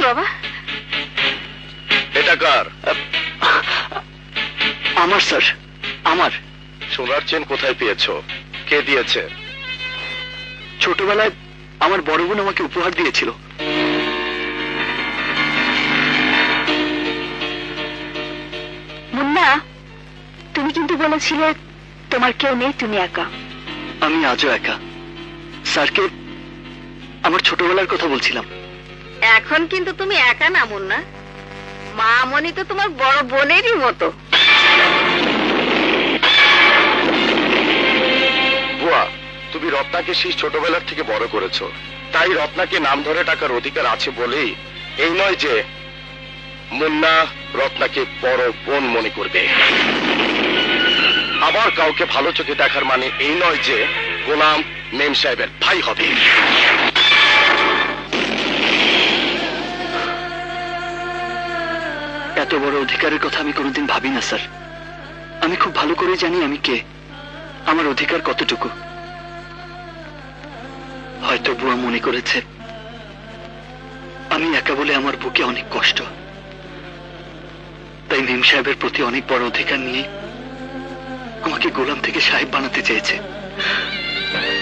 বাবা, এটা কার? আমার স্যার, আমার। সোনার চেন কোথায় পেয়েছো? কে দিয়েছে? ছোটবেলায় আমার বড় বোন আমাকে উপহার দিয়েছিল। মুন্না, তুমি কিন্তু বলেছিলে তোমার কেউ নেই, তুমি একা। আমি আজও একা। স্যারকে আমার ছোটবেলার কথা বলছিলাম। এখন কিন্তু তুমি একা না মুন্না, মা মনি তো তোমার বড় বোনেরই মতো। বুয়া, তুমি রত্নাকে সেই ছোটবেলার থেকে বড় করেছো, তাই রত্নাকে নাম ধরে টাকার অধিকার আছে বলেই এই নয় যে মুন্না রত্নাকে বড় বোন মনে করবে। আবার কাউকে ভালো চোখে দেখার মানে এই নয় যে গোলাম মেম সাহেবের ভাই হবে। এত বড় অধিকারের কথা আমি কোনোদিন ভাবি না স্যার। আমি খুব ভালো করে জানি আমি কে, আমার অধিকার কতটুকু। হয়তো বুয়া মনে করেছে আমি একা বলে আমার বুকে অনেক কষ্ট, তাই মেম সাহেবের প্রতি অনেক বড় অধিকার নিয়ে আমাকে গোলাম থেকে সাহেব বানাতে চেয়েছে।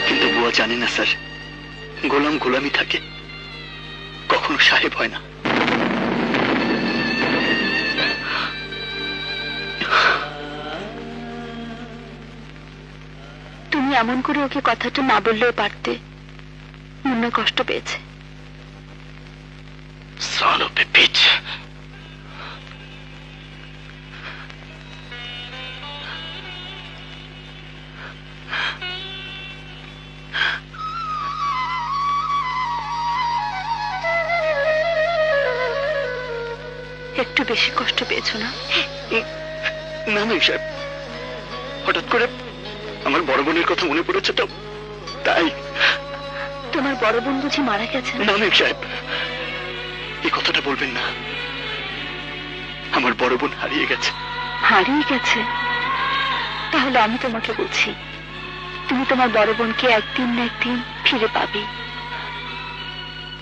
কিন্তু বুয়া জানে না স্যার, গোলাম গোলামি থাকে, কখনো সাহেব হয় না। তুমি এমন করে ওকে কথাটা না বললেও পারতে, মুন্না কষ্ট পেয়েছে। Son of a bitch! একটু বেশি কষ্ট পেয়েছো না? না মেম সাহেব, হঠাৎ করে আমার বড় বোনের কথা মনে পড়েছে তো, তাই। তোমার বড় বোন বুঝি মারা গেছেন? না মেম সাহেব, এই কথাটা বলবেন না। আমার বড় বোন হারিয়ে গেছে। হারিয়ে গেছে? তাহলে আমি তোমাকে বলছি, তুমি তোমার বড় বোনকে একদিন না একদিন ফিরে পাবে।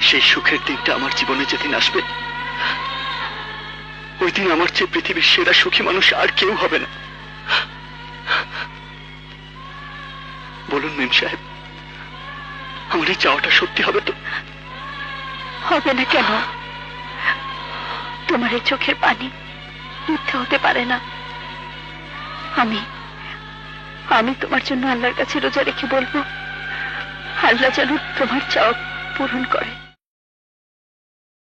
সেই সুখের দিনটা আমার জীবনে যেদিন আসবে, ওই দিন আমার চেয়ে পৃথিবীর সেরা সুখী মানুষ আর কেউ হবে না। বলুন মেম সাহেব, আমার এই চাওয়াটা সত্যি হবে তো? হবে না কেন? তোমার এই চোখের পানি মিথ্যা হতে পারে না। আমি তোমার জন্য আল্লাহর কাছে রোজা রেখে বলবো, আল্লাহ যেন তোমার চাওয়া পূরণ করে।